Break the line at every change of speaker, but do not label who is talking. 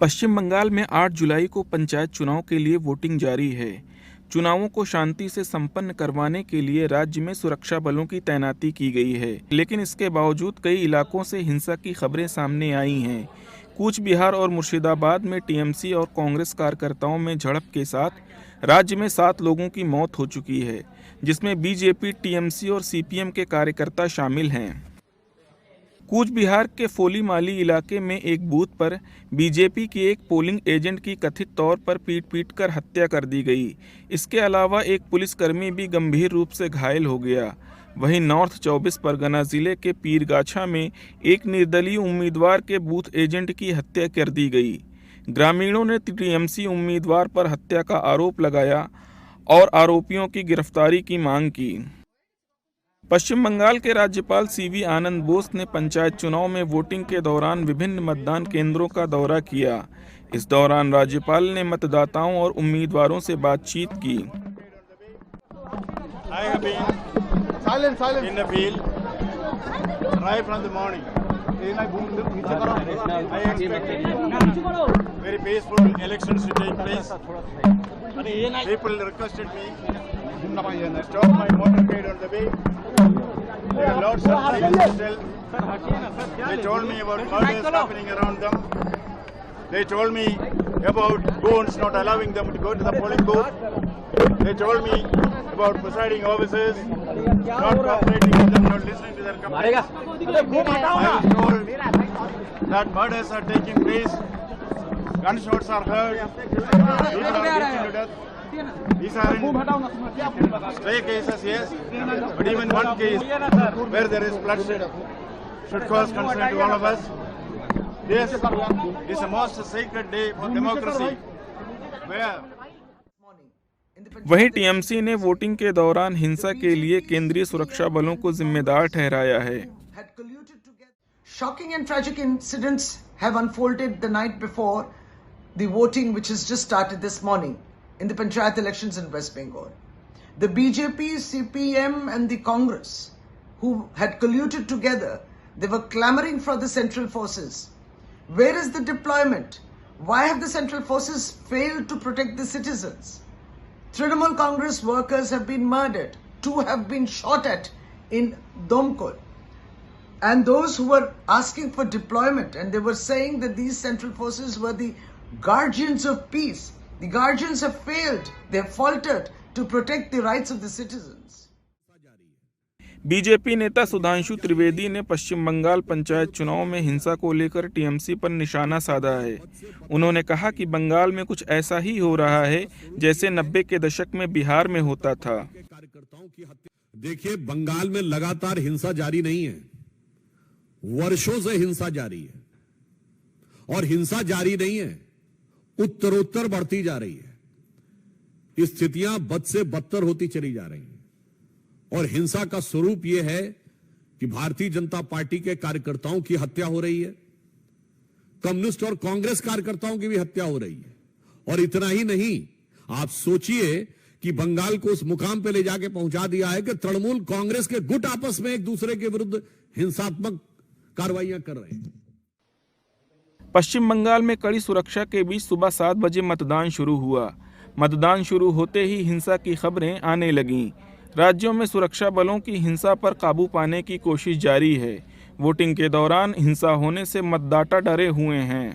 पश्चिम बंगाल में 8 जुलाई को पंचायत चुनाव के लिए वोटिंग जारी है। चुनावों को शांति से संपन्न करवाने के लिए राज्य में सुरक्षा बलों की तैनाती की गई है, लेकिन इसके बावजूद कई इलाकों से हिंसा की खबरें सामने आई हैं। कूच बिहार और मुर्शिदाबाद में टीएमसी और कांग्रेस कार्यकर्ताओं में झड़प के साथ राज्य में 7 लोगों की मौत हो चुकी है, जिसमें बीजेपी, टीएमसी और सीपीएम के कार्यकर्ता शामिल हैं। कूच बिहार के फोलीमाली इलाके में एक बूथ पर बीजेपी के एक पोलिंग एजेंट की कथित तौर पर पीट कर हत्या कर दी गई। इसके अलावा एक पुलिसकर्मी भी गंभीर रूप से घायल हो गया। वहीं नॉर्थ 24 परगना जिले के पीरगाछा में एक निर्दलीय उम्मीदवार के बूथ एजेंट की हत्या कर दी गई। ग्रामीणों ने टीएमसी उम्मीदवार पर हत्या का आरोप लगाया और आरोपियों की गिरफ्तारी की मांग की। पश्चिम बंगाल के राज्यपाल सीवी आनंद बोस ने पंचायत चुनाव में वोटिंग के दौरान विभिन्न मतदान केंद्रों का दौरा किया। इस दौरान राज्यपाल ने मतदाताओं और उम्मीदवारों से बातचीत की।
There are lots of things still. They told me about murders happening around them. They told me about goons not allowing them to go to the polling booth. They told me about presiding officers not cooperating with them, not listening to their complaints. I was told that murders are taking place, gunshots are heard, people are beaten to death. These are in stray cases, yes, but even one case where there is bloodshed should cause concern to all of us. This is the most sacred day for democracy, where
वहीं TMC ने voting के दौरान हिंसा के लिए केंद्रीय सुरक्षा बलों को जिम्मेदार ठहराया है।
Shocking and tragic incidents have unfolded the night before the voting, which has just started this morning in the Panchayat elections in West Bengal. The BJP, CPM and the Congress, who had colluded together, they were clamoring for the central forces. Where is the deployment? Why have the central forces failed to protect the citizens? Trinamool Congress workers have been murdered. 2 have been shot at in Domkol. And those who were asking for deployment, and they were saying that these central forces were the guardians of peace. The guardians have failed. They have faltered to protect the rights of the citizens.
BJP नेता सुधांशु त्रिवेदी ने पश्चिम बंगाल पंचायत चुनाव में हिंसा को लेकर TMC पर निशाना साधा है। उन्होंने कहा कि बंगाल में कुछ ऐसा ही हो रहा है जैसे 90 के दशक में बिहार में होता था।
देखिए, बंगाल में लगातार हिंसा जारी नहीं है, वर्षों से हिंसा जारी है और हिंसा जारी नहीं है, उत्तरोत्तर बढ़ती जा रही है। स्थितियां बद से बदतर होती चली जा रही हैं और हिंसा का स्वरूप यह है कि भारतीय जनता पार्टी के कार्यकर्ताओं की हत्या हो रही है, कम्युनिस्ट और कांग्रेस कार्यकर्ताओं की भी हत्या हो रही है। और इतना ही नहीं, आप सोचिए कि बंगाल को उस मुकाम पे ले जाके पहुंचा दिया है कि तृणमूल कांग्रेस के गुट आपस में एक दूसरे के विरुद्ध हिंसात्मक कार्रवाइयां कर रहे हैं।
पश्चिम बंगाल में कड़ी सुरक्षा के बीच सुबह 7 बजे मतदान शुरू हुआ। मतदान शुरू होते ही हिंसा की खबरें आने लगीं। राज्यों में सुरक्षा बलों की हिंसा पर काबू पाने की कोशिश जारी है। वोटिंग के दौरान हिंसा होने से मतदाता डरे हुए हैं।